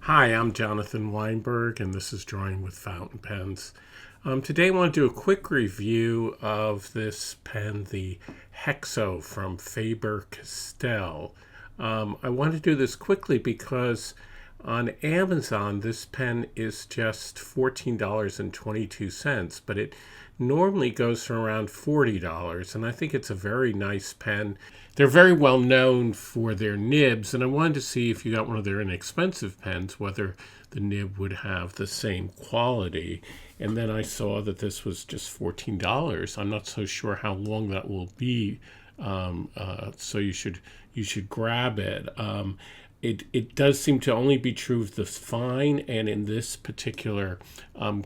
Hi, I'm Jonathan Weinberg, and this is Drawing with Fountain Pens. Today I want to do a quick review of this pen, the Hexo from Faber-Castell. I want to do this quickly because on Amazon this pen is just $14.22, but it normally goes for around $40, and I think it's a very nice pen. They're very well known for their nibs, and I wanted to see if you got one of their inexpensive pens, whether the nib would have the same quality. And then I saw that this was just $14. I'm not so sure how long that will be, so you should grab it. It does seem to only be true of the fine, and in this particular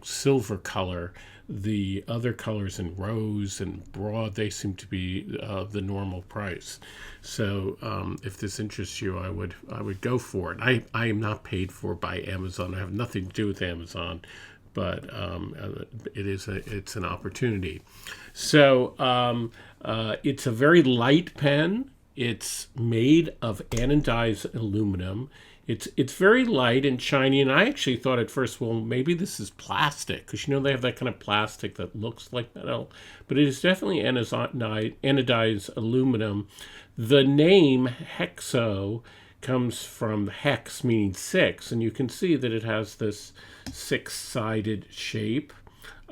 silver color. The other colors in rose and broad, they seem to be the normal price. So if this interests you, I would go for it. I am not paid for by Amazon. I have nothing to do with Amazon, but it's an opportunity. So it's a very light pen. It's made of anodized aluminum. It's very light and shiny, and I actually thought at first, well, maybe this is plastic, because they have that kind of plastic that looks like metal, but it is definitely anodized aluminum. The name Hexo comes from hex, meaning six, and you can see that it has this six-sided shape.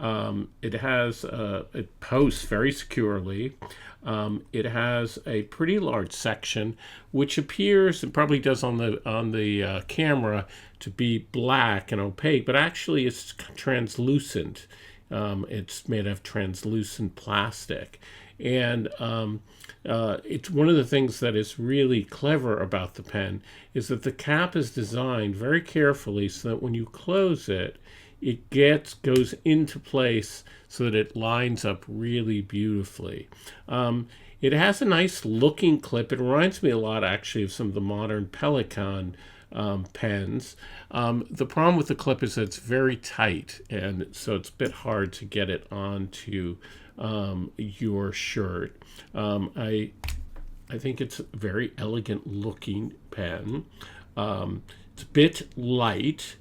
It posts very securely. It has a pretty large section, which appears, and probably does on the camera, to be black and opaque, but actually it's translucent. It's made of translucent plastic, and it's one of the things that is really clever about the pen is that the cap is designed very carefully so that when you close it, it goes into place so that it lines up really beautifully. It has a nice looking clip. It reminds me a lot actually of some of the modern Pelikan pens. The problem with the clip is that it's very tight, and so it's a bit hard to get it onto your shirt. I think it's a very elegant looking pen. It's a bit light,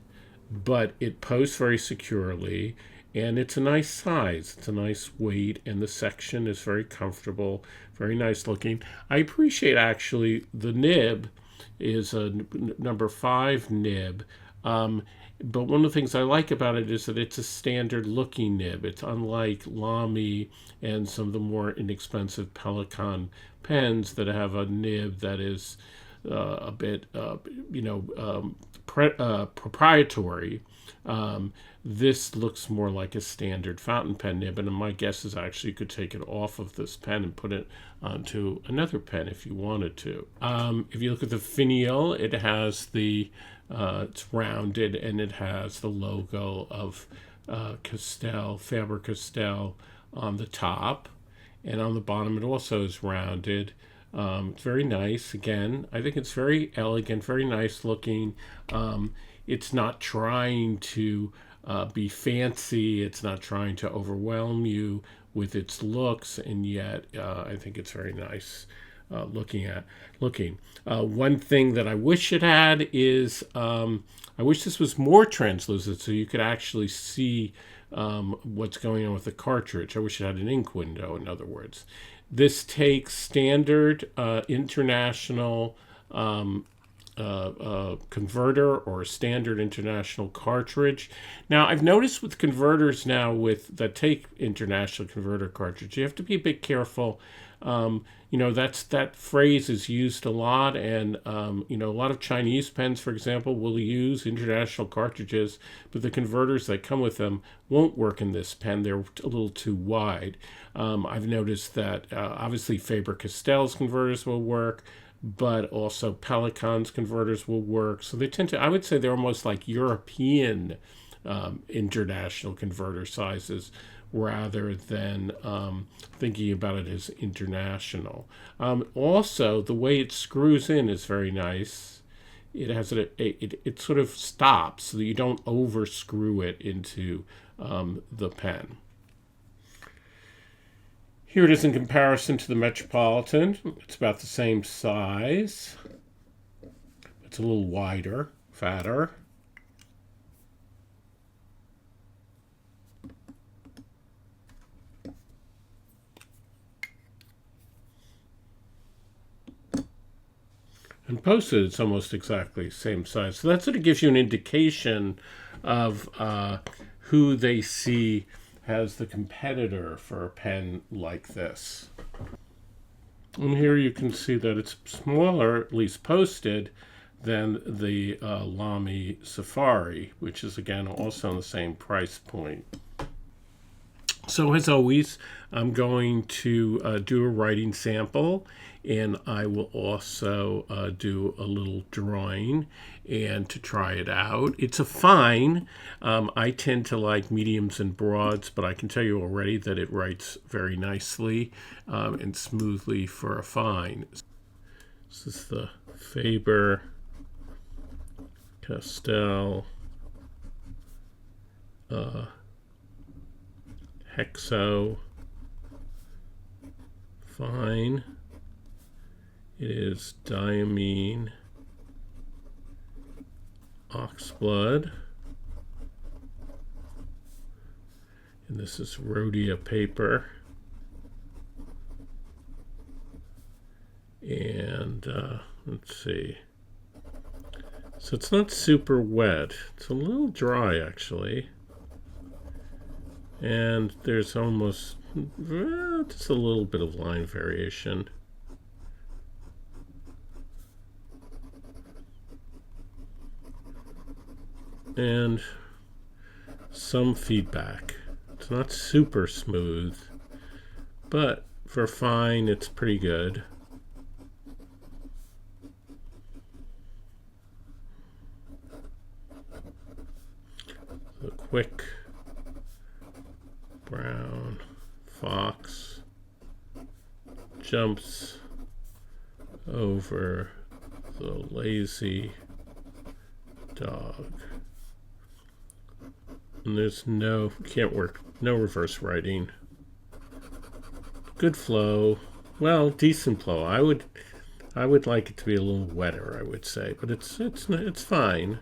but it posts very securely, and it's a nice size. It's a nice weight, and the section is very comfortable, very nice looking. I appreciate actually the nib is a number 5 nib, but one of the things I like about it is that it's a standard looking nib. It's unlike Lamy and some of the more inexpensive Pelikan pens that have a nib that is a bit, proprietary. This looks more like a standard fountain pen nib, and my guess is actually you could take it off of this pen and put it onto another pen if you wanted to. If you look at the finial, it has it's rounded, and it has the logo of Faber-Castell on the top, and on the bottom it also is rounded. It's very nice. Again, I think it's very elegant, very nice looking. It's not trying to be fancy. It's not trying to overwhelm you with its looks, and yet I think it's very nice looking. One thing that I wish it had is I wish this was more translucent so you could actually see what's going on with the cartridge. I wish it had an ink window, in other words. This takes standard international converter or standard international cartridge. Now, I've noticed with converters now that take international converter cartridge, you have to be a bit careful. That phrase is used a lot, and a lot of Chinese pens, for example, will use international cartridges, but the converters that come with them won't work in this pen. They're a little too wide. I've noticed that obviously Faber-Castell's converters will work, but also Pelikan's converters will work. So they tend to, I would say they're almost like European international converter sizes, rather than thinking about it as international. Also, the way it screws in is very nice. It has it sort of stops so that you don't over screw it into the pen. Here it is in comparison to the Metropolitan. It's about the same size. It's a little wider, fatter. And posted, it's almost exactly the same size. So that sort of gives you an indication of who they see as the competitor for a pen like this. And here you can see that it's smaller, at least posted, than the Lamy Safari, which is again also on the same price point. So as always, I'm going to do a writing sample, and I will also do a little drawing and to try it out. It's a fine. I tend to like mediums and broads, but I can tell you already that it writes very nicely and smoothly for a fine. This is the Faber-Castell Hexo Fine. It is diamine oxblood, and this is rhodia paper, and let's see, so it's not super wet, it's a little dry actually, and there's almost just a little bit of line variation. And some feedback. It's not super smooth, but for fine, it's pretty good. The quick brown fox jumps over the lazy dog. And there's no reverse writing. Good flow. Well, decent flow. I would like it to be a little wetter, I would say, but it's fine.